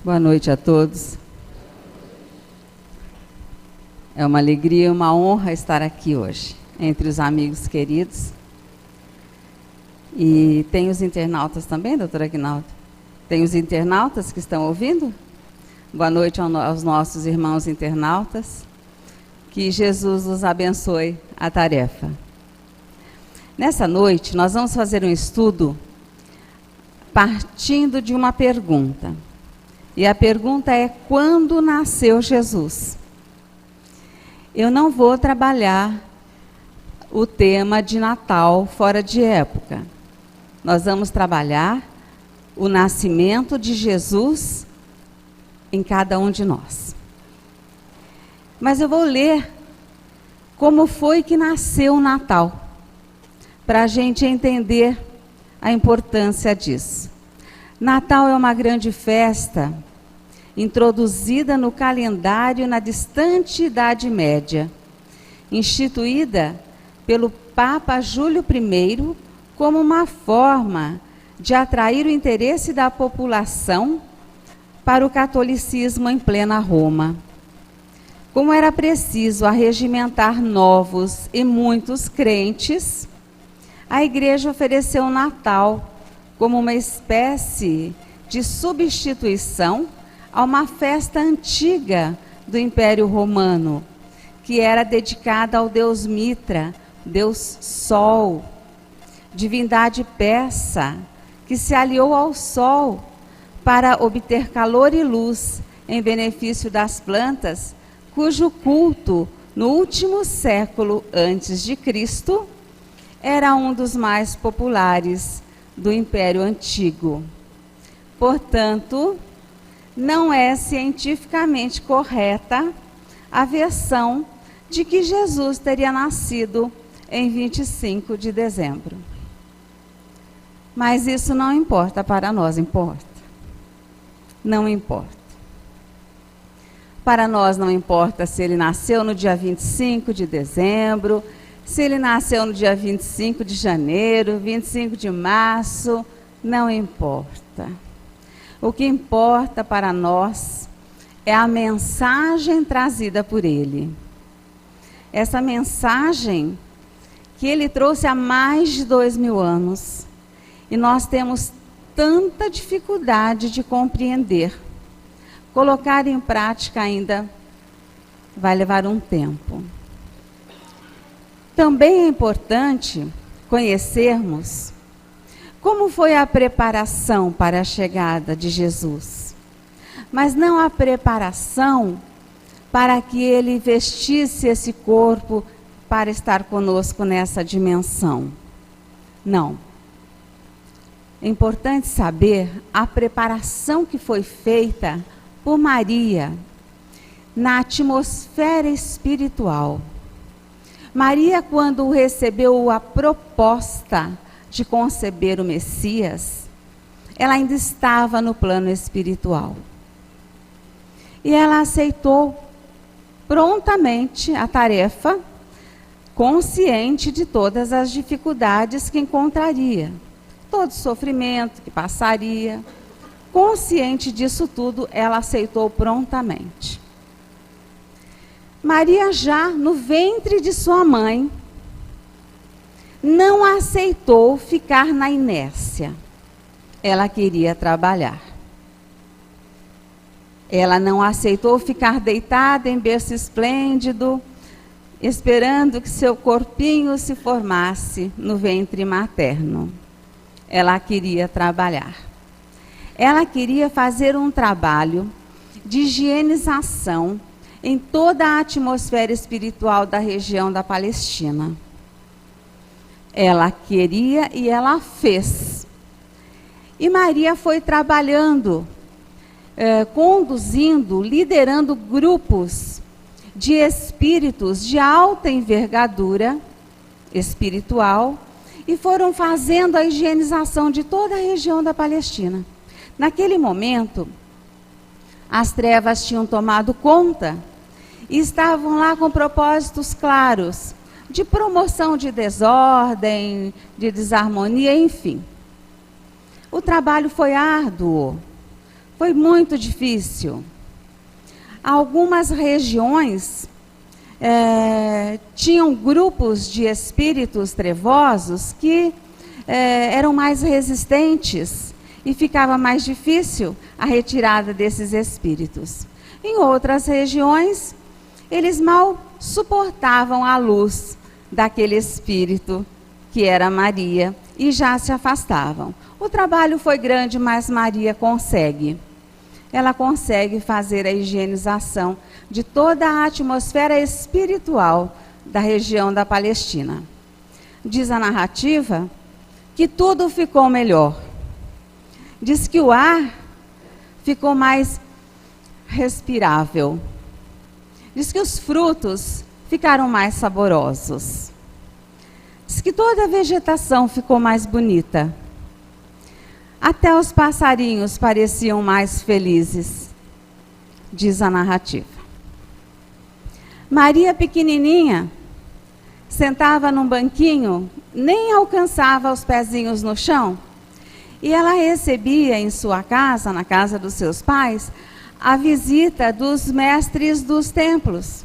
Boa noite a todos. É uma alegria e uma honra estar aqui hoje, entre os amigos queridos. E tem os internautas também, doutora Aguinaldo? Tem os internautas que estão ouvindo? Boa noite aos nossos irmãos internautas. Que Jesus os abençoe a tarefa. Nessa noite, nós vamos fazer um estudo partindo de uma pergunta. E a pergunta é: quando nasceu Jesus? Eu não vou trabalhar o tema de Natal fora de época. Nós vamos trabalhar o nascimento de Jesus em cada um de nós. Mas eu vou ler como foi que nasceu o Natal, para a gente entender a importância disso. Natal é uma grande festa introduzida no calendário na distante Idade Média, instituída pelo Papa Júlio I como uma forma de atrair o interesse da população para o catolicismo em plena Roma. Como era preciso arregimentar novos e muitos crentes, a Igreja ofereceu o Natal como uma espécie de substituição a uma festa antiga do Império Romano, que era dedicada ao deus Mitra, deus Sol, divindade persa, que se aliou ao Sol para obter calor e luz em benefício das plantas, cujo culto, no último século antes de Cristo, era um dos mais populares do Império Antigo. Portanto, não é cientificamente correta a versão de que Jesus teria nascido em 25 de dezembro. Mas isso não importa para nós, importa? Não importa. Para nós não importa se ele nasceu no dia 25 de dezembro, se ele nasceu no dia 25 de janeiro, 25 de março, não importa. O que importa para nós é a mensagem trazida por ele. Essa mensagem que ele trouxe há mais de 2000 anos. E nós temos tanta dificuldade de compreender. Colocar em prática ainda vai levar um tempo. Também é importante conhecermos como foi a preparação para a chegada de Jesus. Mas não a preparação para que ele vestisse esse corpo para estar conosco nessa dimensão. Não. É importante saber a preparação que foi feita por Maria na atmosfera espiritual. Maria, quando recebeu a proposta de conceber o Messias, ela ainda estava no plano espiritual. E ela aceitou prontamente a tarefa, consciente de todas as dificuldades que encontraria, todo sofrimento que passaria. Consciente disso tudo, ela aceitou prontamente. Maria, já no ventre de sua mãe, não aceitou ficar na inércia. Ela queria trabalhar. Ela não aceitou ficar deitada em berço esplêndido, esperando que seu corpinho se formasse no ventre materno. Ela queria trabalhar. Ela queria fazer um trabalho de higienização em toda a atmosfera espiritual da região da Palestina. Ela queria e ela fez. E Maria foi trabalhando, conduzindo, liderando grupos de espíritos de alta envergadura espiritual e foram fazendo a higienização de toda a região da Palestina. Naquele momento, as trevas tinham tomado conta e estavam lá com propósitos claros de promoção de desordem, de desarmonia, enfim. O trabalho foi árduo, Foi muito difícil. Algumas regiões tinham grupos de espíritos trevosos que eram mais resistentes e ficava mais difícil a retirada desses espíritos. Em outras regiões, eles mal suportavam a luz daquele espírito que era Maria e já se afastavam. O trabalho foi grande, mas Maria consegue. Ela consegue fazer a higienização de toda a atmosfera espiritual da região da Palestina. Diz a narrativa que tudo ficou melhor. Diz que o ar ficou mais respirável. Diz que os frutos ficaram mais saborosos. Diz que toda a vegetação ficou mais bonita. Até os passarinhos pareciam mais felizes, diz a narrativa. Maria pequenininha, sentava num banquinho, nem alcançava os pezinhos no chão, e ela recebia em sua casa, na casa dos seus pais, a visita dos mestres dos templos,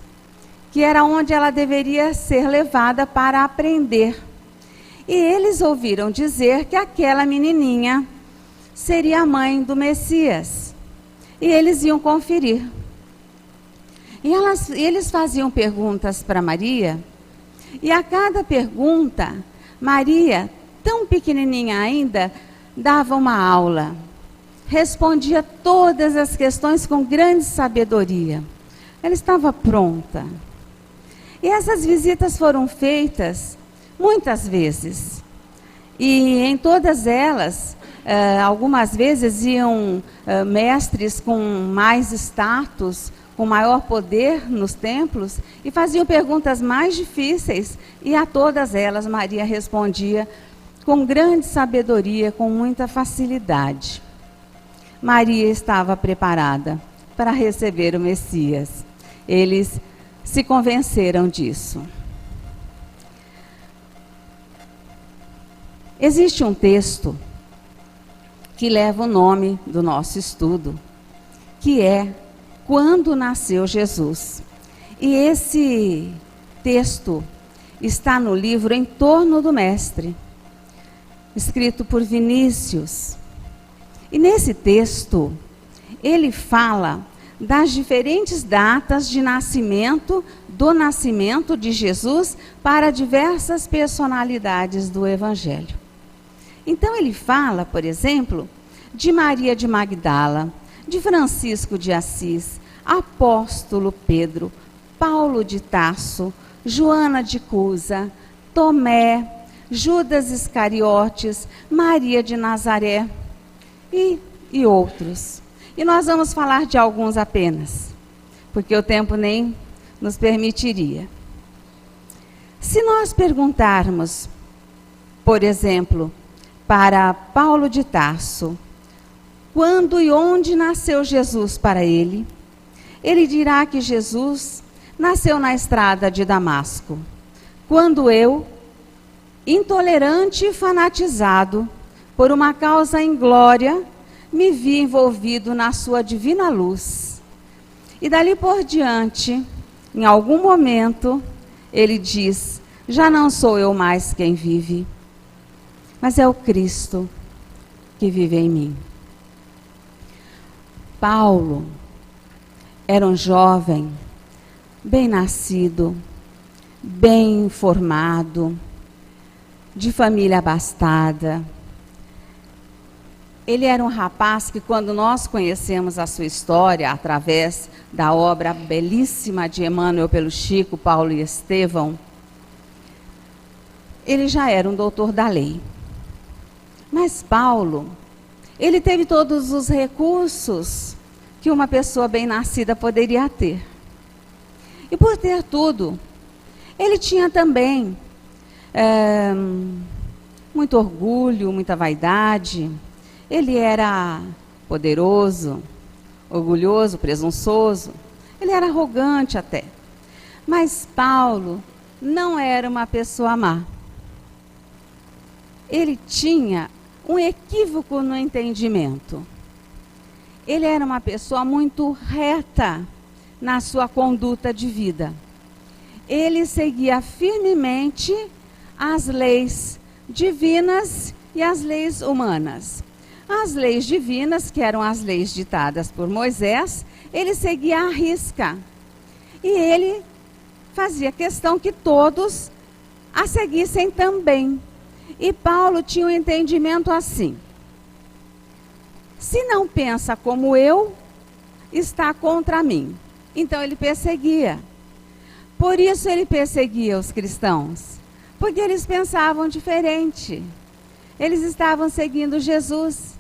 que era onde ela deveria ser levada para aprender. E eles ouviram dizer que aquela menininha seria a mãe do Messias. E eles iam conferir. E eles faziam perguntas para Maria, e a cada pergunta, Maria, tão pequenininha ainda, dava uma aula. Respondia todas as questões com grande sabedoria. Ela estava pronta. E essas visitas foram feitas muitas vezes. E em todas elas, algumas vezes iam mestres com mais status, com maior poder nos templos, e faziam perguntas mais difíceis, e a todas elas Maria respondia com grande sabedoria, com muita facilidade. Maria estava preparada para receber o Messias. Eles se convenceram disso. Existe um texto que leva o nome do nosso estudo, que é Quando Nasceu Jesus. E esse texto está no livro Em Torno do Mestre, escrito por Vinícius. E nesse texto, ele fala das diferentes datas de nascimento, do nascimento de Jesus para diversas personalidades do Evangelho. Então ele fala, por exemplo, de Maria de Magdala, de Francisco de Assis, apóstolo Pedro, Paulo de Tarso, Joana de Cusa, Tomé, Judas Iscariotes, Maria de Nazaré e outros. E nós vamos falar de alguns apenas, porque o tempo nem nos permitiria. Se nós perguntarmos, por exemplo, para Paulo de Tarso, quando e onde nasceu Jesus para ele, ele dirá que Jesus nasceu na estrada de Damasco, quando eu, intolerante e fanatizado por uma causa inglória, me vi envolvido na sua divina luz. E dali por diante, em algum momento, ele diz, já não sou eu mais quem vive, mas é o Cristo que vive em mim. Paulo era um jovem, bem nascido, bem formado, de família abastada. Ele era um rapaz que, quando nós conhecemos a sua história, através da obra belíssima de Emmanuel pelo Chico, Paulo e Estevão, ele já era um doutor da lei. Mas Paulo, ele teve todos os recursos que uma pessoa bem nascida poderia ter. E por ter tudo, ele tinha também muito orgulho, muita vaidade. Ele era poderoso, orgulhoso, presunçoso. Ele era arrogante até. Mas Paulo não era uma pessoa má. Ele tinha um equívoco no entendimento. ele era uma pessoa muito reta na sua conduta de vida. Ele seguia firmemente as leis divinas e as leis humanas. As leis divinas, que eram as leis ditadas por Moisés, ele seguia à risca. E ele fazia questão que todos a seguissem também. E Paulo tinha um entendimento assim: se não pensa como eu, está contra mim. Então ele perseguia. Por isso ele perseguia os cristãos, porque eles pensavam diferente. Eles estavam seguindo Jesus.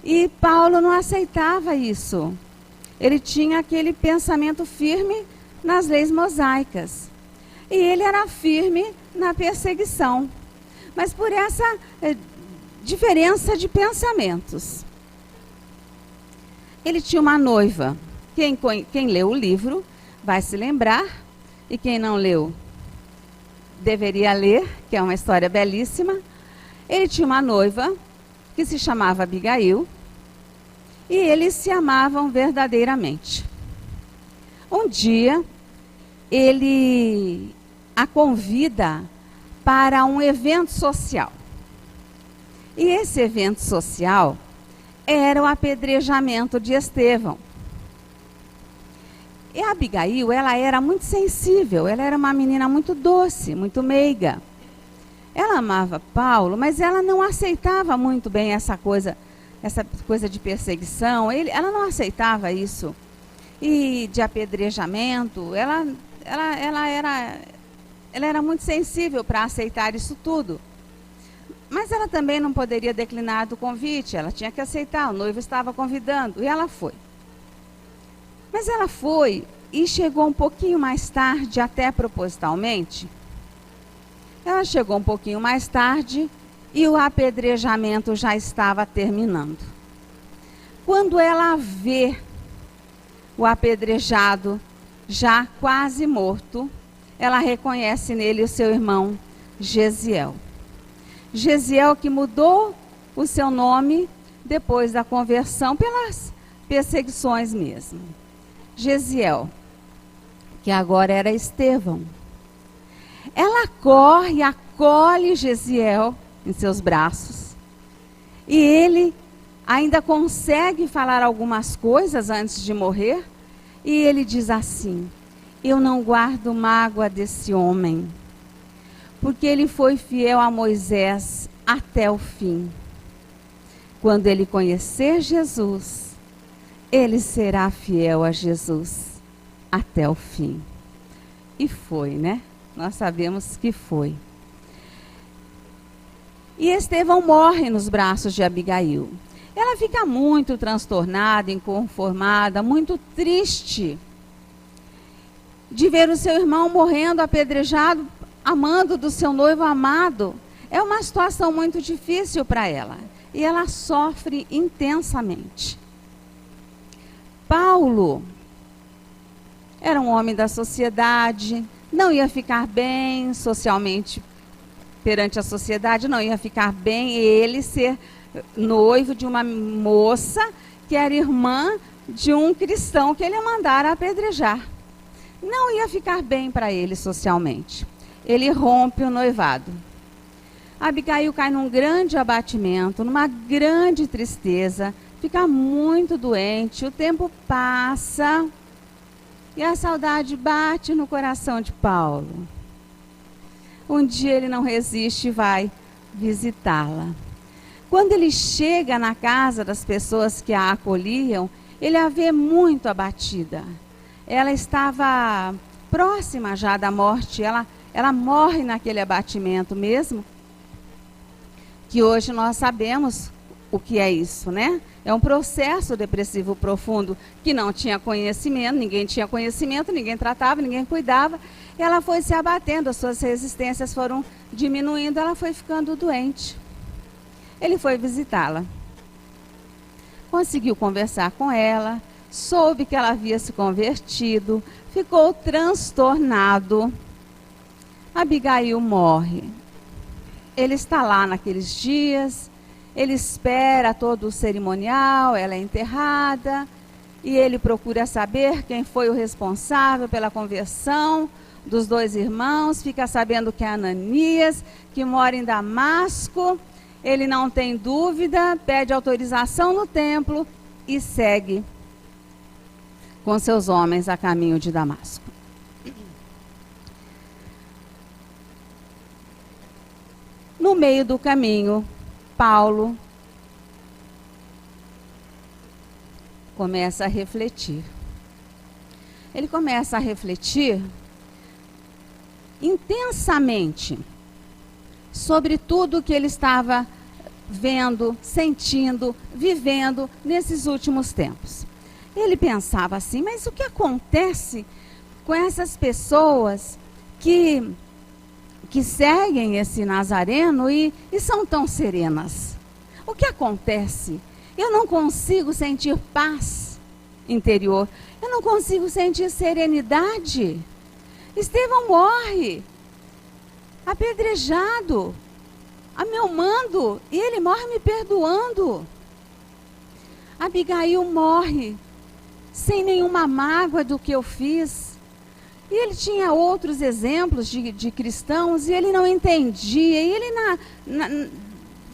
E Paulo não aceitava isso. Ele tinha aquele pensamento firme nas leis mosaicas. E ele era firme na perseguição. Mas por essa diferença de pensamentos. Ele tinha uma noiva. Quem leu o livro vai se lembrar. E quem não leu, deveria ler, que é uma história belíssima. Ele tinha uma noiva que se chamava Abigail. E eles se amavam verdadeiramente. Um dia, ele a convida para um evento social. E esse evento social era o apedrejamento de Estevão. E a Abigail, ela era muito sensível, ela era uma menina muito doce, muito meiga. Ela amava Paulo, mas ela não aceitava muito bem essa coisa de perseguição. Ela não aceitava isso. E de apedrejamento, ela era muito sensível para aceitar isso tudo. Mas ela também não poderia declinar do convite, ela tinha que aceitar, o noivo estava convidando, e ela foi. Mas ela foi e chegou um pouquinho mais tarde, até propositalmente. Ela chegou um pouquinho mais tarde e o apedrejamento já estava terminando. Quando ela vê o apedrejado já quase morto, ela reconhece nele o seu irmão Gesiel. Gesiel, que mudou o seu nome depois da conversão pelas perseguições mesmo. Gesiel, que agora era Estevão. Ela corre, acolhe Gesiel em seus braços. E ele ainda consegue falar algumas coisas antes de morrer. E ele diz assim: eu não guardo mágoa desse homem, porque ele foi fiel a Moisés até o fim. Quando ele conhecer Jesus, ele será fiel a Jesus até o fim. E foi, né? Nós sabemos que foi. E Estevão morre nos braços de Abigail. Ela fica muito transtornada, inconformada, muito triste de ver o seu irmão morrendo apedrejado, amando do seu noivo amado. É uma situação muito difícil para ela. E ela sofre intensamente. Paulo era um homem da sociedade, não ia ficar bem socialmente perante a sociedade, não ia ficar bem ele ser noivo de uma moça que era irmã de um cristão que ele mandara apedrejar. Não ia ficar bem para ele socialmente. Ele rompe o noivado. Abigail cai num grande abatimento, numa grande tristeza, fica muito doente, o tempo passa e a saudade bate no coração de Paulo. Um dia ele não resiste e vai visitá-la. Quando ele chega na casa das pessoas que a acolhiam, ele a vê muito abatida. Ela estava próxima já da morte, ela morre naquele abatimento mesmo, que hoje nós sabemos o que é isso, né? É um processo depressivo profundo que não tinha conhecimento, ninguém tinha conhecimento, ninguém tratava, ninguém cuidava. Ela foi se abatendo, as suas resistências foram diminuindo, ela foi ficando doente. Ele foi visitá-la. Conseguiu conversar com ela, soube que ela havia se convertido, ficou transtornado. Abigail morre. Ele está lá naqueles dias Ele espera todo o cerimonial, ela é enterrada, e ele procura saber quem foi o responsável pela conversão dos 2 irmãos, fica sabendo que é Ananias, que mora em Damasco. Ele não tem dúvida, pede autorização no templo e segue com seus homens a caminho de Damasco. No meio do caminho, Paulo começa a refletir. Ele começa a refletir intensamente sobre tudo que ele estava vendo, sentindo, vivendo nesses últimos tempos. Ele pensava assim, mas o que acontece com essas pessoas que seguem esse Nazareno e são tão serenas? O que acontece? Eu não consigo sentir paz interior, eu não consigo sentir serenidade. Estevão morre, apedrejado, a meu mando, e ele morre me perdoando. Abigail morre, sem nenhuma mágoa do que eu fiz. E ele tinha outros exemplos de cristãos, e ele não entendia. E ele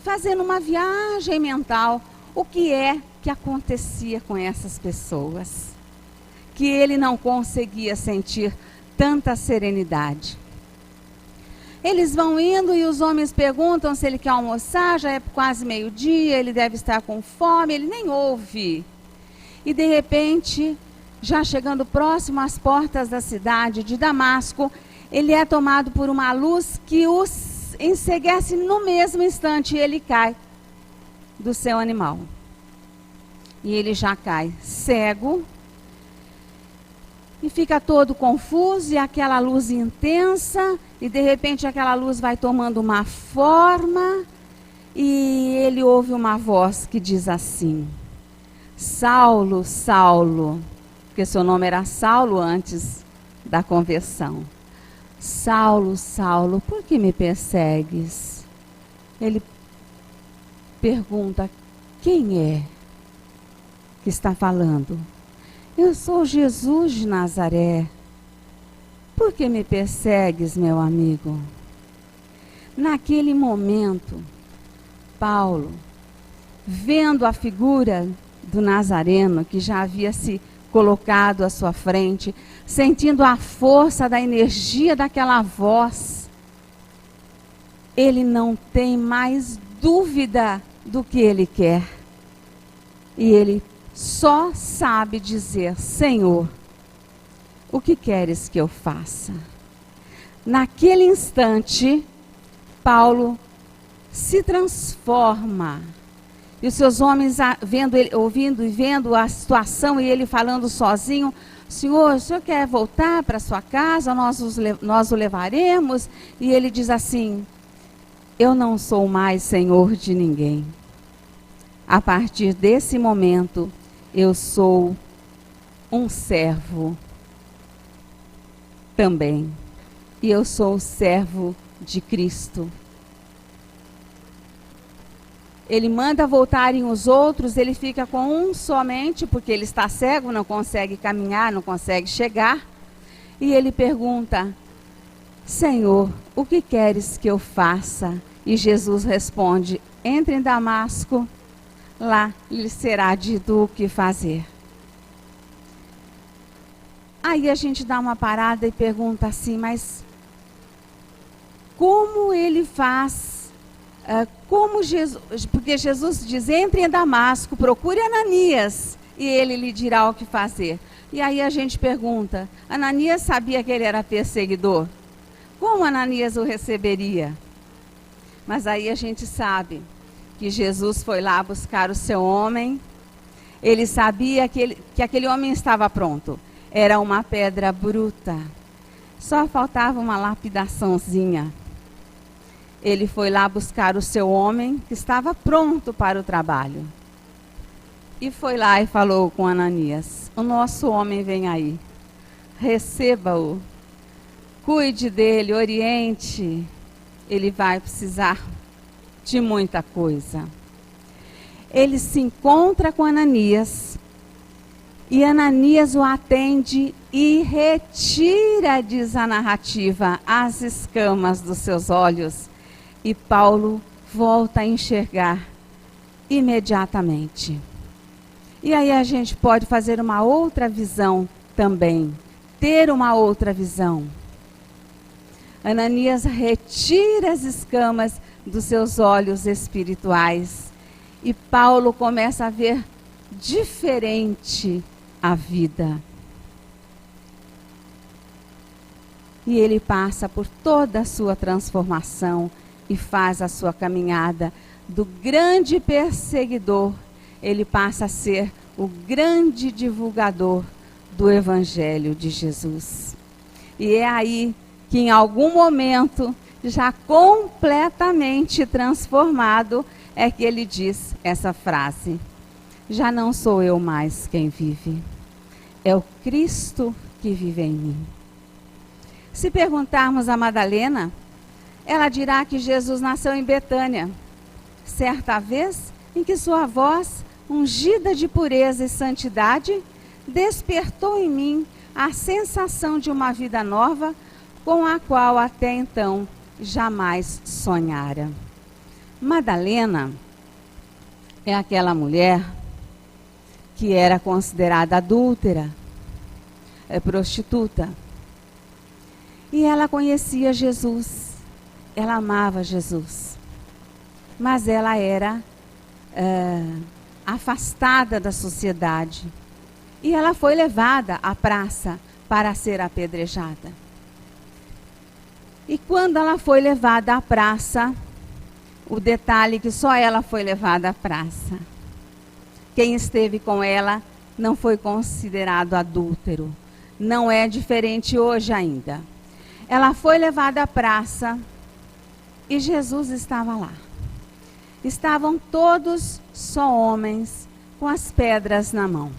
fazendo uma viagem mental, o que é que acontecia com essas pessoas? Que ele não conseguia sentir tanta serenidade. Eles vão indo e os homens perguntam se ele quer almoçar, já é quase meio-dia, ele deve estar com fome, ele nem ouve. E de repente, já chegando próximo às portas da cidade de Damasco, ele é tomado por uma luz que o enceguece no mesmo instante, e ele cai do seu animal. E ele já cai cego, e fica todo confuso, e aquela luz intensa, e de repente aquela luz vai tomando uma forma, e ele ouve uma voz que diz assim: Saulo, Saulo, porque seu nome era Saulo antes da conversão. Saulo, Saulo, por que me persegues? Ele pergunta: quem é que está falando? Eu sou Jesus de Nazaré. Por que me persegues, meu amigo? Naquele momento, Paulo, vendo a figura do Nazareno, que já havia se colocado à sua frente, sentindo a força da energia daquela voz, ele não tem mais dúvida do que ele quer. E ele só sabe dizer: Senhor, o que queres que eu faça? Naquele instante, Paulo se transforma. E os seus homens, ouvindo e vendo a situação, e ele falando sozinho: Senhor, o senhor quer voltar para sua casa? Nós o levaremos. E ele diz assim: eu não sou mais senhor de ninguém. A partir desse momento, eu sou um servo também. E eu sou o servo de Cristo. Ele manda voltarem os outros, ele fica com um somente, porque ele está cego, não consegue caminhar, não consegue chegar. E ele pergunta: Senhor, o que queres que eu faça? E Jesus responde: entre em Damasco, lá lhe será dito o que fazer. Aí a gente dá uma parada e pergunta assim: mas como ele faz? Como Jesus, porque Jesus diz: entre em Damasco, procure Ananias, e ele lhe dirá o que fazer. E aí a gente pergunta: Ananias sabia que ele era perseguidor? Como Ananias o receberia? Mas aí a gente sabe que Jesus foi lá buscar o seu homem. Ele sabia que aquele homem estava pronto. Era uma pedra bruta. Só faltava uma lapidaçãozinha. Ele foi lá buscar o seu homem, que estava pronto para o trabalho. E foi lá e falou com Ananias: o nosso homem vem aí. Receba-o. Cuide dele, oriente. Ele vai precisar de muita coisa. ele se encontra com Ananias, e Ananias o atende e retira, diz a narrativa, as escamas dos seus olhos. E Paulo volta a enxergar imediatamente. E aí a gente pode fazer uma outra visão também, ter uma outra visão. Ananias retira as escamas dos seus olhos espirituais e Paulo começa a ver diferente a vida. E ele passa por toda a sua transformação e faz a sua caminhada do grande perseguidor. Ele passa a ser o grande divulgador do Evangelho de Jesus. E é aí que em algum momento, já completamente transformado, é que ele diz essa frase: já não sou eu mais quem vive, é o Cristo que vive em mim. Se perguntarmos a Madalena, ela dirá que Jesus nasceu em Betânia, certa vez em que sua voz, ungida de pureza e santidade, despertou em mim a sensação de uma vida nova, com a qual até então jamais sonhara. Madalena é aquela mulher que era considerada adúltera, prostituta. E ela conhecia Jesus, ela amava Jesus, mas ela era afastada da sociedade. E ela foi levada à praça para ser apedrejada. E quando ela foi levada à praça, o detalhe é que só ela foi levada à praça. Quem esteve com ela não foi considerado adúltero. Não é diferente hoje ainda. Ela foi levada à praça e Jesus estava lá. Estavam todos só homens com as pedras na mão.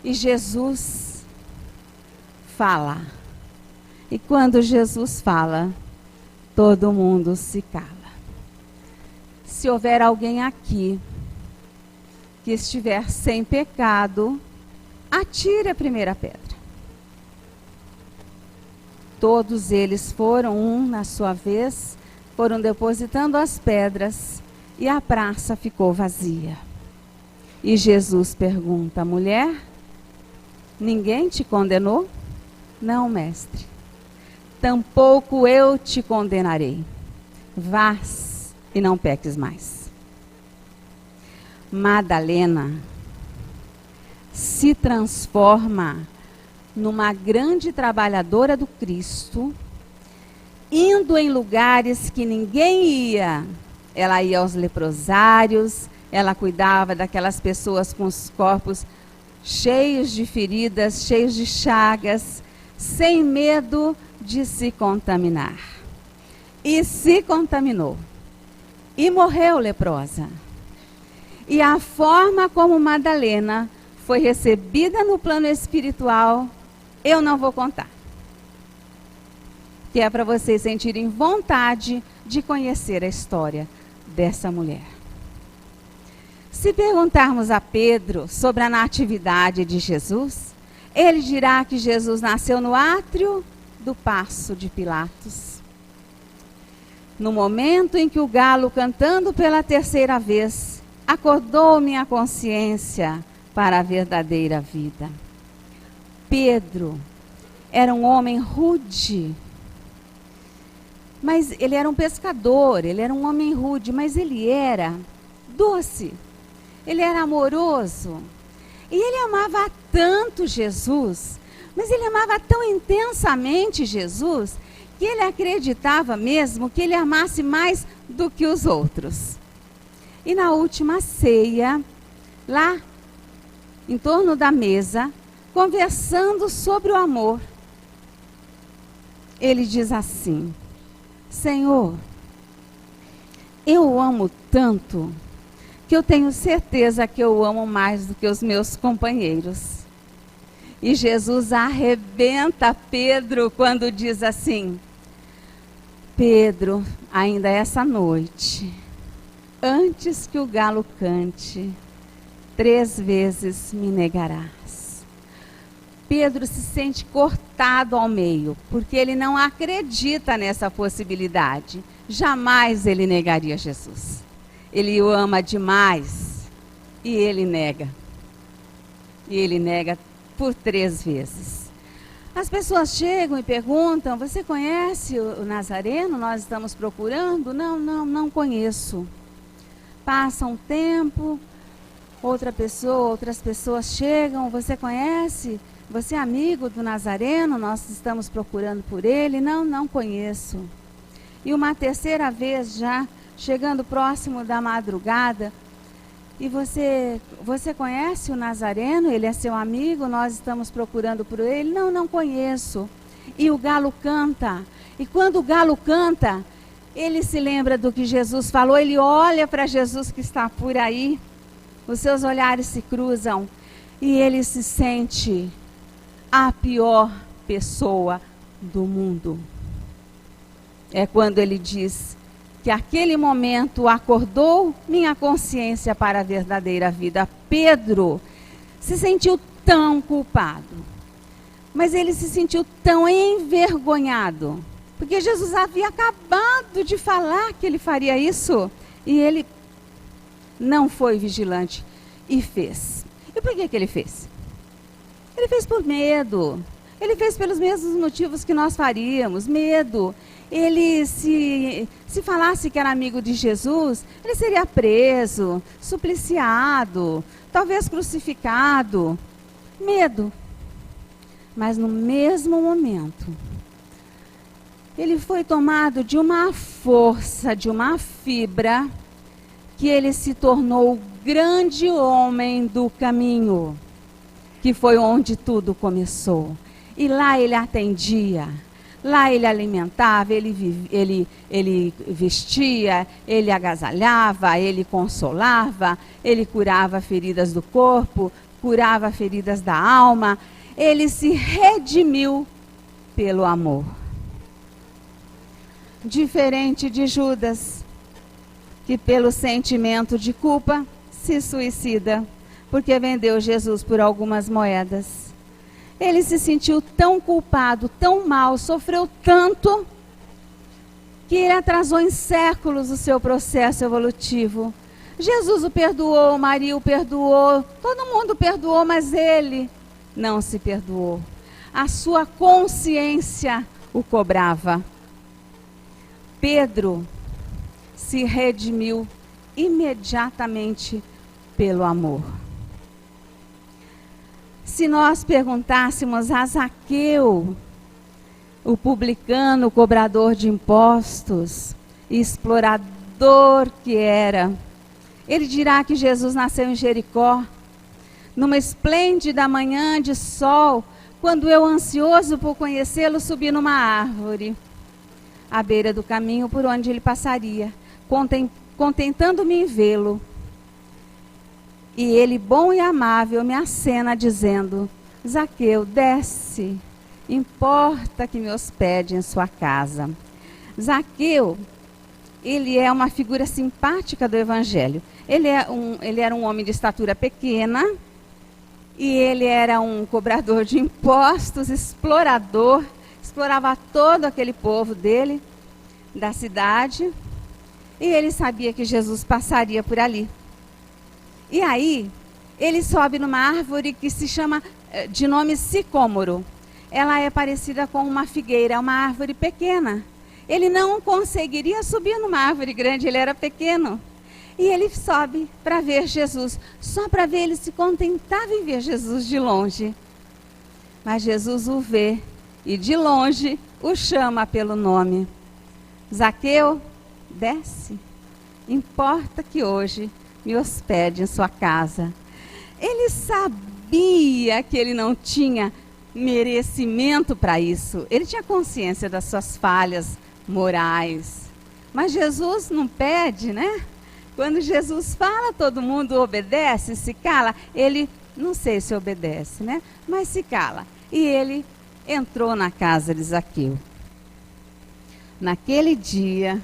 E Jesus fala. E quando Jesus fala, todo mundo se cala. Se houver alguém aqui que estiver sem pecado, atire a primeira pedra. Todos eles foram, um na sua vez, foram depositando as pedras e a praça ficou vazia. E Jesus pergunta: mulher, ninguém te condenou? Não, mestre. Tampouco eu te condenarei. Vás e não peques mais. Madalena se transforma numa grande trabalhadora do Cristo, indo em lugares que ninguém ia. Ela ia aos leprosários, ela cuidava daquelas pessoas com os corpos cheios de feridas, cheios de chagas, sem medo de se contaminar. E se contaminou. E morreu leprosa. E a forma como Madalena foi recebida no plano espiritual, eu não vou contar. Que é para vocês sentirem vontade de conhecer a história dessa mulher. Se perguntarmos a Pedro sobre a natividade de Jesus, ele dirá que Jesus nasceu no átrio do Paço de Pilatos. No momento em que o galo, cantando pela terceira vez, acordou minha consciência para a verdadeira vida. Pedro era um homem rude, mas ele era um pescador, ele era um homem rude, mas ele era doce, ele era amoroso. E ele amava tanto Jesus, mas ele amava tão intensamente Jesus, que ele acreditava mesmo que ele amasse mais do que os outros. E na última ceia, lá em torno da mesa, conversando sobre o amor, ele diz assim: Senhor, eu o amo tanto que eu tenho certeza que eu o amo mais do que os meus companheiros. E Jesus arrebenta Pedro quando diz assim: Pedro, ainda essa noite, antes que o galo cante, 3 vezes me negarás. Pedro se sente cortado ao meio, porque ele não acredita nessa possibilidade. Jamais ele negaria Jesus. Ele o ama demais e ele nega. E ele nega por 3 vezes. As pessoas chegam e perguntam: você conhece o Nazareno? Nós estamos procurando? Não conheço. Passa um tempo, outras pessoas chegam: você conhece? Você é amigo do Nazareno? Nós estamos procurando por ele. Não conheço. E uma 3ª vez já, chegando próximo da madrugada: e você conhece o Nazareno? Ele é seu amigo, nós estamos procurando por ele. Não conheço. E o galo canta. E quando o galo canta, ele se lembra do que Jesus falou, ele olha para Jesus que está por aí, os seus olhares se cruzam e ele se sente a pior pessoa do mundo. É quando ele diz que aquele momento acordou minha consciência para a verdadeira vida. Pedro se sentiu tão culpado, mas ele se sentiu tão envergonhado, porque Jesus havia acabado de falar que ele faria isso, e ele não foi vigilante e fez. E por que ele fez? Ele fez por medo. Ele fez pelos mesmos motivos que nós faríamos, medo. Ele, se falasse que era amigo de Jesus, ele seria preso, supliciado, talvez crucificado. Medo. Mas no mesmo momento, ele foi tomado de uma força, de uma fibra, que ele se tornou o grande homem do caminho, que foi onde tudo começou. E lá ele atendia. Lá ele alimentava, ele vestia, ele agasalhava, ele consolava, ele curava feridas do corpo, curava feridas da alma. Ele se redimiu pelo amor. Diferente de Judas, que pelo sentimento de culpa se suicida, porque vendeu Jesus por algumas moedas. Ele se sentiu tão culpado, tão mal, sofreu tanto, que ele atrasou em séculos o seu processo evolutivo. Jesus o perdoou, Maria o perdoou, todo mundo perdoou, mas ele não se perdoou. A sua consciência o cobrava. Pedro se redimiu imediatamente pelo amor. Se nós perguntássemos a Zaqueu, o publicano, o cobrador de impostos, explorador que era, ele dirá que Jesus nasceu em Jericó, numa esplêndida manhã de sol, quando eu, ansioso por conhecê-lo, subi numa árvore, à beira do caminho por onde ele passaria, contentando-me em vê-lo. E ele, bom e amável, me acena dizendo: Zaqueu, desce, importa que me hospede em sua casa. Zaqueu, ele é uma figura simpática do Evangelho. Ele era um homem de estatura pequena, e ele era um cobrador de impostos, explorador, explorava todo aquele povo dele, da cidade, e ele sabia que Jesus passaria por ali. E aí, ele sobe numa árvore que se chama de nome sicômoro. Ela é parecida com uma figueira, uma árvore pequena. Ele não conseguiria subir numa árvore grande, ele era pequeno. E ele sobe para ver Jesus. Só para ver, ele se contentava em ver Jesus de longe. Mas Jesus o vê e de longe o chama pelo nome. Zaqueu, desce. Importa que hoje me hospede em sua casa. Ele sabia que ele não tinha merecimento para isso. Ele tinha consciência das suas falhas morais. Mas Jesus não pede, né? Quando Jesus fala, todo mundo obedece, se cala. Ele, não sei se obedece, né? Mas se cala. E ele entrou na casa de Zaqueu. Naquele dia,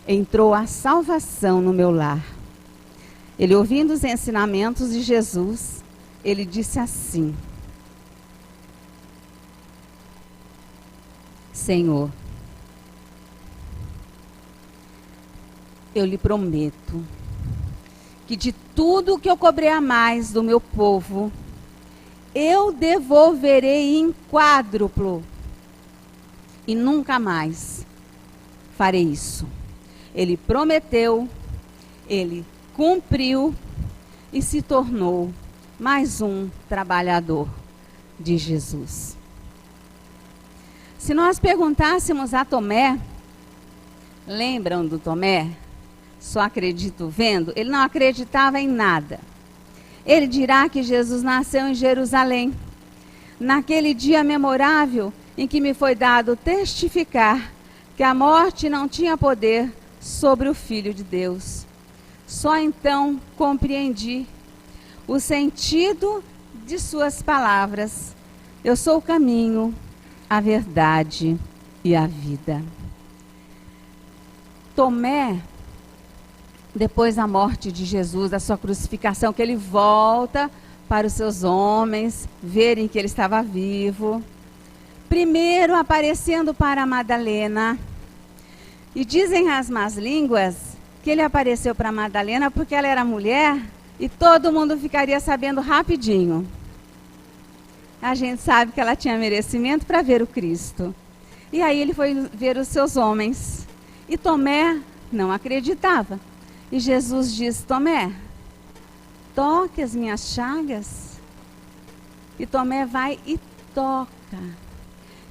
entrou a salvação no meu lar. Ele, ouvindo os ensinamentos de Jesus, ele disse assim: Senhor, eu lhe prometo que de tudo que eu cobrei a mais do meu povo, eu devolverei em quádruplo e nunca mais farei isso. Ele prometeu, ele cumpriu e se tornou mais um trabalhador de Jesus. Se nós perguntássemos a Tomé, lembram do Tomé? Só acredito vendo? Ele não acreditava em nada. Ele dirá que Jesus nasceu em Jerusalém, naquele dia memorável em que me foi dado testificar que a morte não tinha poder sobre o Filho de Deus. Só então compreendi o sentido de suas palavras. Eu sou o caminho, a verdade e a vida. Tomé, depois da morte de Jesus, da sua crucificação, que ele volta para os seus homens verem que ele estava vivo. Primeiro aparecendo para Madalena. E dizem as más línguas que ele apareceu para Madalena porque ela era mulher e todo mundo ficaria sabendo rapidinho. A gente sabe que ela tinha merecimento para ver o Cristo. E aí ele foi ver os seus homens. E Tomé não acreditava. E Jesus diz: Tomé, toque as minhas chagas. E Tomé vai e toca.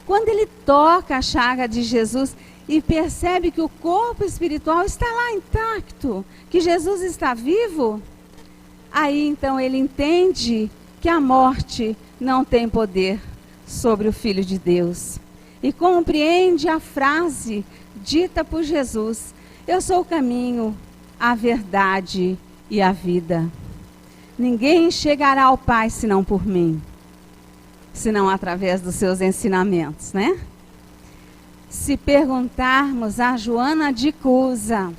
Quando ele toca a chaga de Jesus e percebe que o corpo espiritual está lá intacto, que Jesus está vivo, aí então ele entende que a morte não tem poder sobre o Filho de Deus. E compreende a frase dita por Jesus: eu sou o caminho, a verdade e a vida. Ninguém chegará ao Pai senão por mim, senão através dos seus ensinamentos, né? Se perguntarmos a Joana de Cusa,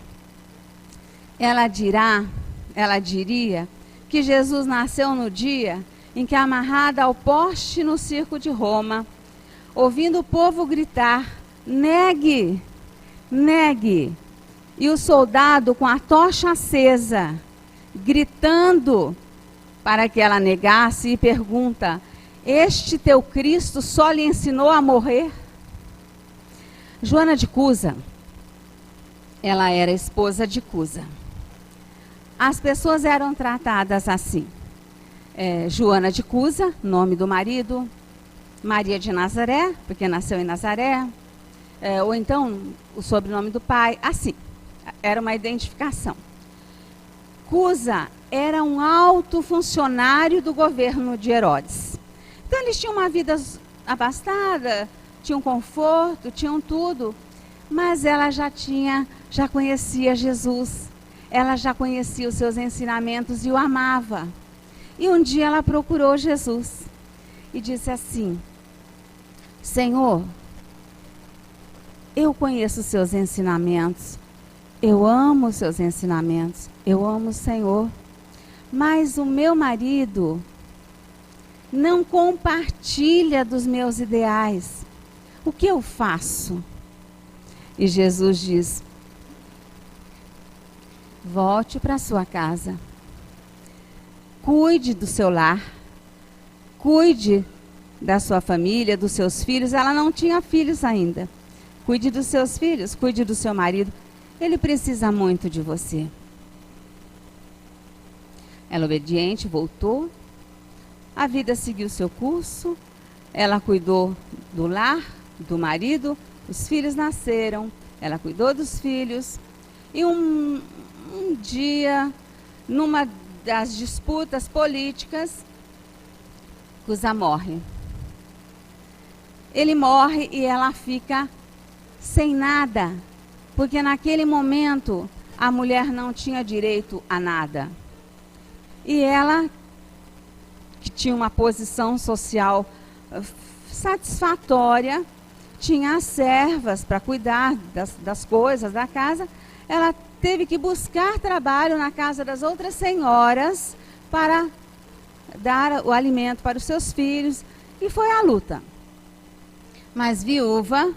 ela diria que Jesus nasceu no dia em que, amarrada ao poste no circo de Roma, ouvindo o povo gritar: negue, negue, e o soldado com a tocha acesa, gritando para que ela negasse, e pergunta: este teu Cristo só lhe ensinou a morrer? Joana de Cusa, ela era esposa de Cusa. As pessoas eram tratadas assim: Joana de Cusa, nome do marido; Maria de Nazaré, porque nasceu em Nazaré; ou então o sobrenome do pai, assim. Era uma identificação. Cusa era um alto funcionário do governo de Herodes. Então eles tinham uma vida abastada, tinham conforto, tinham tudo. Mas ela já conhecia Jesus. Ela já conhecia os seus ensinamentos e o amava. E um dia ela procurou Jesus e disse assim: Senhor, eu conheço os seus ensinamentos. Eu amo os seus ensinamentos, eu amo o Senhor, mas o meu marido não compartilha dos meus ideais. O que eu faço? E Jesus diz: volte para sua casa, cuide do seu lar, cuide da sua família, dos seus filhos. Ela não tinha filhos ainda. Cuide dos seus filhos, cuide do seu marido. Ele precisa muito de você. Ela, obediente, voltou. A vida seguiu seu curso. Ela cuidou do lar, do marido. Os filhos nasceram. Ela cuidou dos filhos. E um dia, numa das disputas políticas, Cusa morre. Ele morre e ela fica sem nada. Porque naquele momento a mulher não tinha direito a nada. E ela, que tinha uma posição social satisfatória, tinha as servas para cuidar das coisas da casa, ela teve que buscar trabalho na casa das outras senhoras para dar o alimento para os seus filhos, e foi a luta. Mas viúva,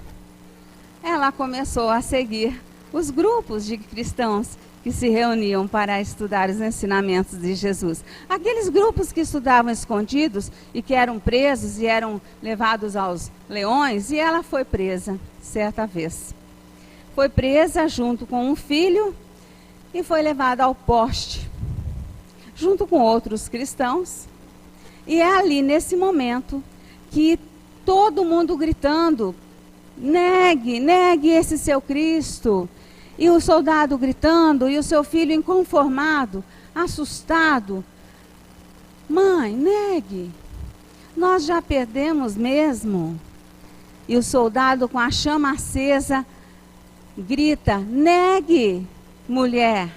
ela começou a seguir os grupos de cristãos que se reuniam para estudar os ensinamentos de Jesus. Aqueles grupos que estudavam escondidos e que eram presos e eram levados aos leões, e ela foi presa certa vez. Foi presa junto com um filho e foi levada ao poste, junto com outros cristãos. E é ali, nesse momento, que todo mundo gritando, negue, negue esse seu Cristo. E o soldado gritando, e o seu filho inconformado, assustado. Mãe, negue, nós já perdemos mesmo. E o soldado com a chama acesa grita, negue, mulher,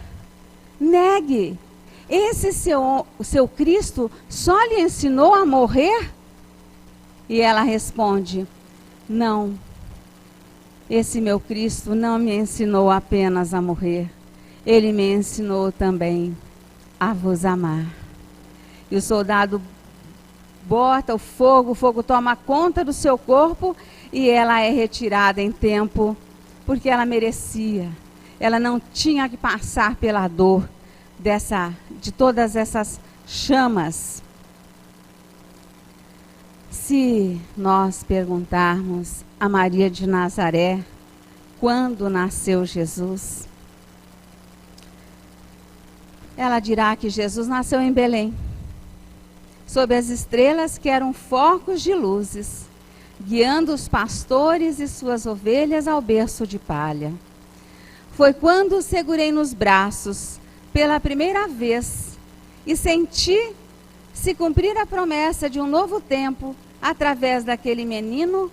negue. Esse o seu Cristo só lhe ensinou a morrer? E ela responde, não. Esse meu Cristo não me ensinou apenas a morrer. Ele me ensinou também a vos amar. E o soldado bota o fogo toma conta do seu corpo e ela é retirada em tempo, porque ela merecia. Ela não tinha que passar pela dor de todas essas chamas. Se nós perguntarmos a Maria de Nazaré, quando nasceu Jesus, ela dirá que Jesus nasceu em Belém, sob as estrelas que eram focos de luzes, guiando os pastores e suas ovelhas ao berço de palha. Foi quando o segurei nos braços pela primeira vez e senti se cumprir a promessa de um novo tempo através daquele menino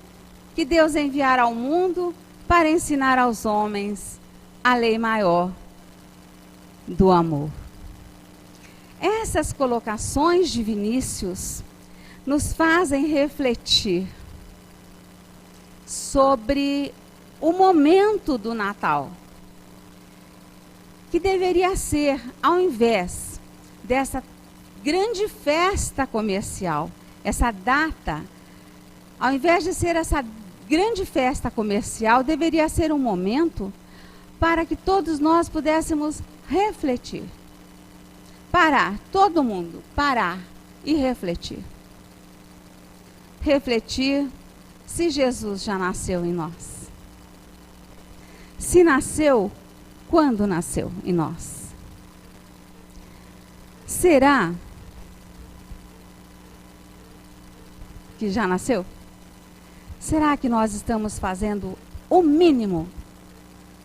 que Deus enviará ao mundo para ensinar aos homens a lei maior do amor. Essas colocações de Vinícius nos fazem refletir sobre o momento do Natal, que deveria ser, ao invés dessa grande festa comercial, essa data, ao invés de ser essa grande festa comercial, deveria ser um momento para que todos nós pudéssemos refletir. Parar, todo mundo, parar e refletir. Refletir se Jesus já nasceu em nós. Se nasceu, quando nasceu em nós? Será que já nasceu? Será que nós estamos fazendo o mínimo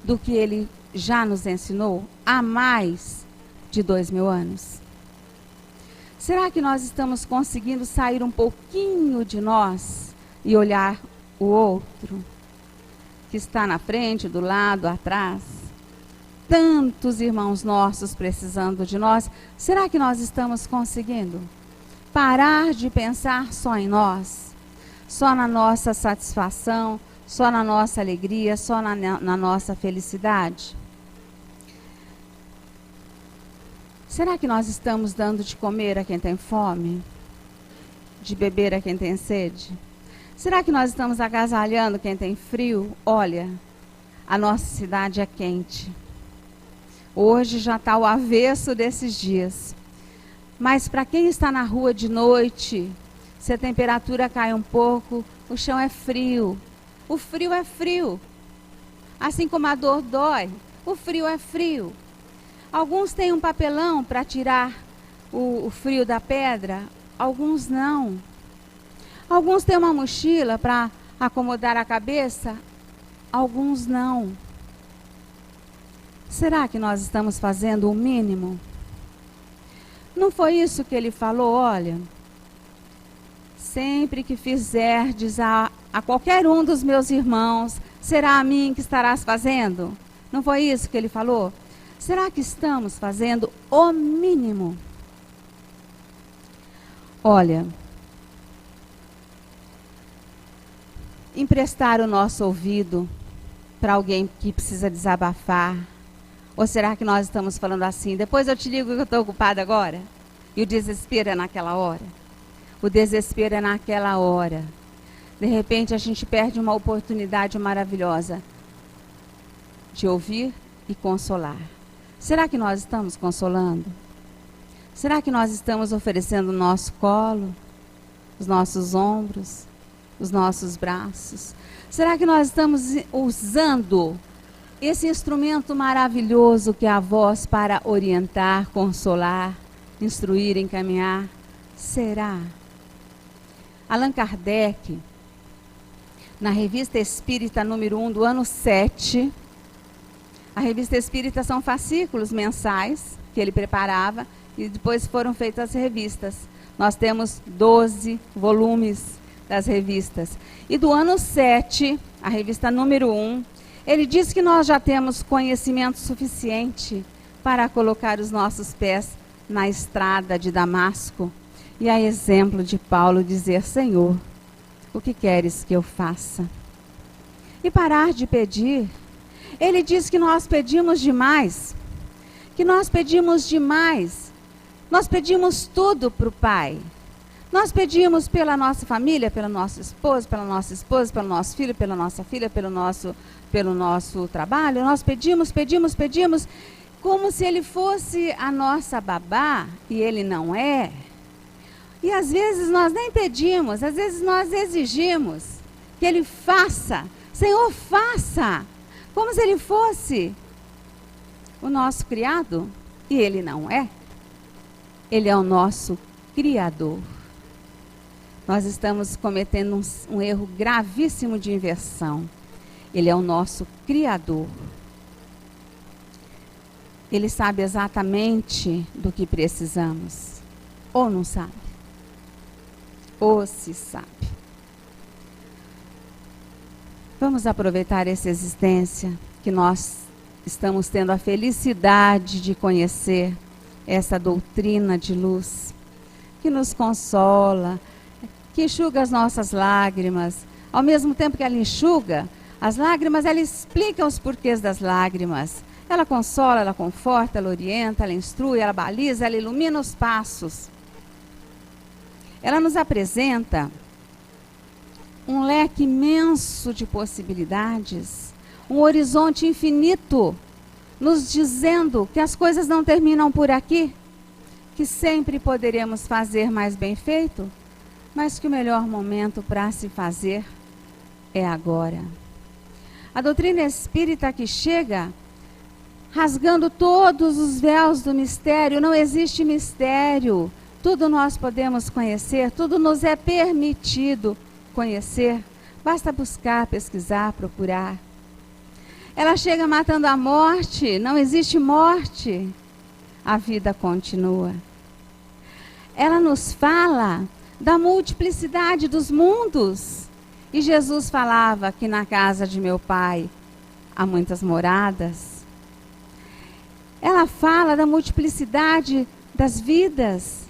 do que ele já nos ensinou há mais de 2000 anos? Será que nós estamos conseguindo sair um pouquinho de nós e olhar o outro que está na frente, do lado, atrás? Tantos irmãos nossos precisando de nós. Será que nós estamos conseguindo parar de pensar só em nós? Só na nossa satisfação, só na nossa alegria, só na nossa felicidade? Será que nós estamos dando de comer a quem tem fome? De beber a quem tem sede? Será que nós estamos agasalhando quem tem frio? Olha, a nossa cidade é quente. Hoje já está o avesso desses dias. Mas para quem está na rua de noite, se a temperatura cai um pouco, o chão é frio. O frio é frio. Assim como a dor dói, o frio é frio. Alguns têm um papelão para tirar o frio da pedra, alguns não. Alguns têm uma mochila para acomodar a cabeça, alguns não. Será que nós estamos fazendo o mínimo? Não foi isso que ele falou? Olha, sempre que fizerdes a qualquer um dos meus irmãos, será a mim que estarás fazendo? Não foi isso que ele falou? Será que estamos fazendo o mínimo? Olha, emprestar o nosso ouvido para alguém que precisa desabafar, Ou será que nós estamos falando assim, depois eu te ligo que eu estou ocupada agora? E o desespero é naquela hora. O desespero é naquela hora. De repente a gente perde uma oportunidade maravilhosa de ouvir e consolar. Será que nós estamos consolando? Será que nós estamos oferecendo o nosso colo, os nossos ombros, os nossos braços? Será que nós estamos usando esse instrumento maravilhoso que é a voz para orientar, consolar, instruir, encaminhar? Será? Allan Kardec, na Revista Espírita número 1 do ano 7, a Revista Espírita são fascículos mensais que ele preparava e depois foram feitas as revistas. Nós temos 12 volumes das revistas. E do ano 7, a revista número 1, ele diz que nós já temos conhecimento suficiente para colocar os nossos pés na estrada de Damasco. E a exemplo de Paulo dizer, Senhor, o que queres que eu faça? E parar de pedir. Ele diz que nós pedimos demais. Que nós pedimos demais. Nós pedimos tudo para o Pai. Nós pedimos pela nossa família, pelo nosso esposo, pela nossa esposa, pelo nosso filho, pela nossa filha, pelo nosso trabalho. Nós pedimos, como se ele fosse a nossa babá, e ele não é. E às vezes nós nem pedimos, às vezes nós exigimos que ele faça. Senhor, faça! Como se ele fosse o nosso criado, e ele não é. Ele é o nosso Criador. Nós estamos cometendo um erro gravíssimo de inversão. Ele é o nosso Criador. Ele sabe exatamente do que precisamos. Ou não sabe? Ou se sabe. Vamos aproveitar essa existência que nós estamos tendo a felicidade de conhecer essa doutrina de luz, que nos consola, que enxuga as nossas lágrimas. Ao mesmo tempo que ela enxuga as lágrimas, ela explica os porquês das lágrimas. Ela consola, ela conforta, ela orienta, ela instrui, ela baliza, ela ilumina os passos. Ela nos apresenta um leque imenso de possibilidades, um horizonte infinito, nos dizendo que as coisas não terminam por aqui, que sempre poderemos fazer mais bem feito, mas que o melhor momento para se fazer é agora. A doutrina espírita que chega rasgando todos os véus do mistério. Não existe mistério, tudo nós podemos conhecer, tudo nos é permitido conhecer, basta buscar, pesquisar, procurar. Ela chega matando a morte, não existe morte, a vida continua. Ela nos fala da multiplicidade dos mundos. E Jesus falava que na casa de meu Pai há muitas moradas. Ela fala da multiplicidade das vidas.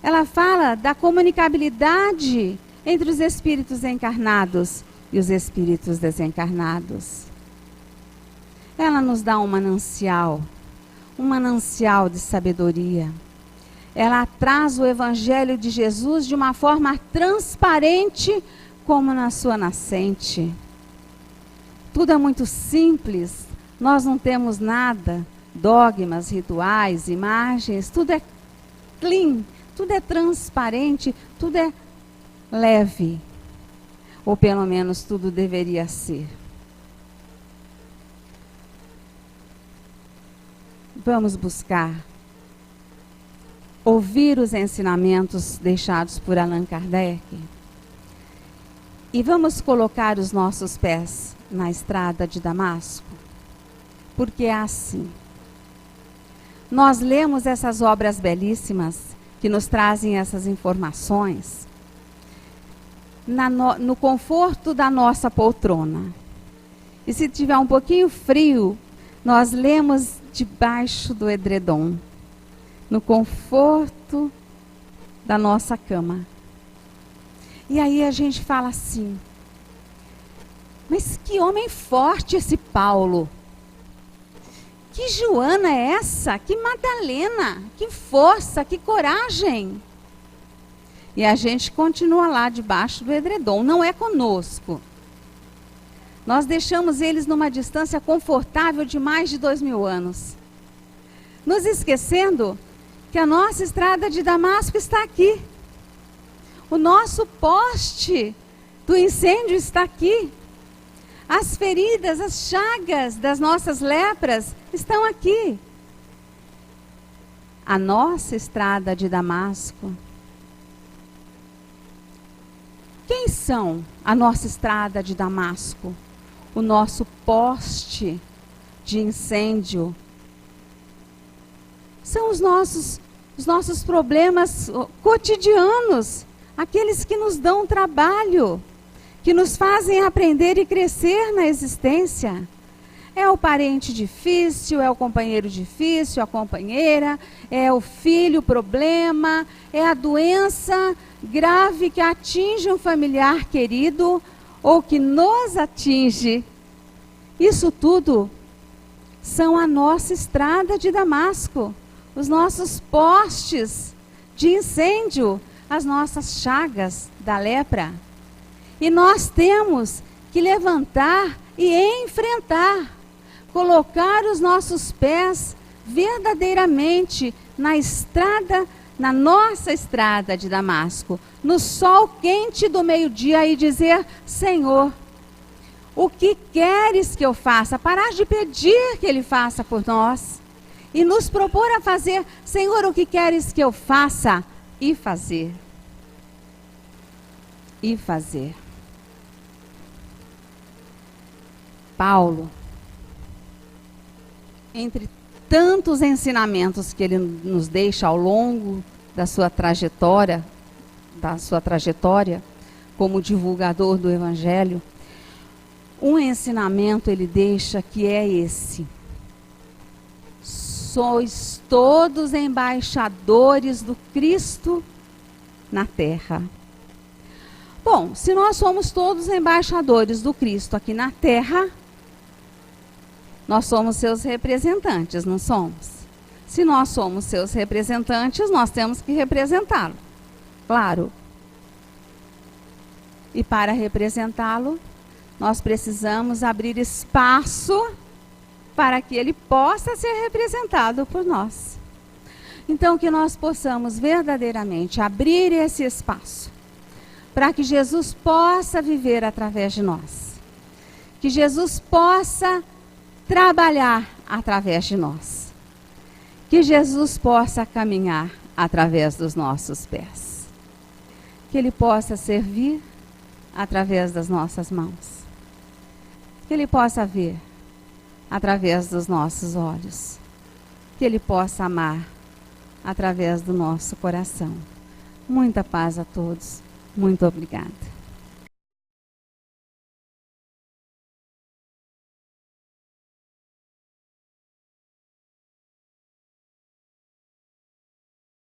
Ela fala da comunicabilidade entre os espíritos encarnados e os espíritos desencarnados. Ela nos dá um manancial de sabedoria. Ela traz o Evangelho de Jesus de uma forma transparente, como na sua nascente. Tudo é muito simples, nós não temos nada, dogmas, rituais, imagens, tudo é clean, tudo é transparente, tudo é leve. Ou pelo menos tudo deveria ser. Vamos buscar ouvir os ensinamentos deixados por Allan Kardec e vamos colocar os nossos pés na estrada de Damasco, porque é assim. Nós lemos essas obras belíssimas que nos trazem essas informações no conforto da nossa poltrona. E se tiver um pouquinho frio, nós lemos debaixo do edredom, no conforto da nossa cama. E aí a gente fala assim, mas que homem forte esse Paulo. Que Joana é essa? Que Madalena? Que força, que coragem! E a gente continua lá debaixo do edredom, não é conosco. Nós deixamos eles numa distância confortável de mais de 2000 anos. Nos esquecendo que a nossa estrada de Damasco está aqui. O nosso poste do incêndio está aqui. As feridas, as chagas das nossas lepras estão aqui. A nossa estrada de Damasco. Quem são a nossa estrada de Damasco? O nosso poste de incêndio. São os nossos problemas cotidianos, aqueles que nos dão trabalho, que nos fazem aprender e crescer na existência. É o parente difícil, é o companheiro difícil, a companheira, é o filho problema, é a doença grave que atinge um familiar querido ou que nos atinge. Isso tudo são a nossa estrada de Damasco, os nossos postes de incêndio, as nossas chagas da lepra. E nós temos que levantar e enfrentar, colocar os nossos pés verdadeiramente na estrada, na nossa estrada de Damasco, no sol quente do meio-dia e dizer: Senhor, o que queres que eu faça? Parar de pedir que Ele faça por nós e nos propor a fazer: Senhor, o que queres que eu faça? E fazer. E fazer. Paulo, entre tantos ensinamentos que ele nos deixa ao longo da sua trajetória como divulgador do Evangelho, um ensinamento ele deixa que é esse: sois todos embaixadores do Cristo na terra. Bom, se nós somos todos embaixadores do Cristo aqui na terra, nós somos seus representantes, não somos? Se nós somos seus representantes, nós temos que representá-lo, claro. E para representá-lo, nós precisamos abrir espaço para que ele possa ser representado por nós. Então, que nós possamos verdadeiramente abrir esse espaço para que Jesus possa viver através de nós. Que Jesus possa trabalhar através de nós. Que Jesus possa caminhar através dos nossos pés. Que Ele possa servir através das nossas mãos. Que Ele possa ver através dos nossos olhos. Que Ele possa amar através do nosso coração. Muita paz a todos. Muito obrigada.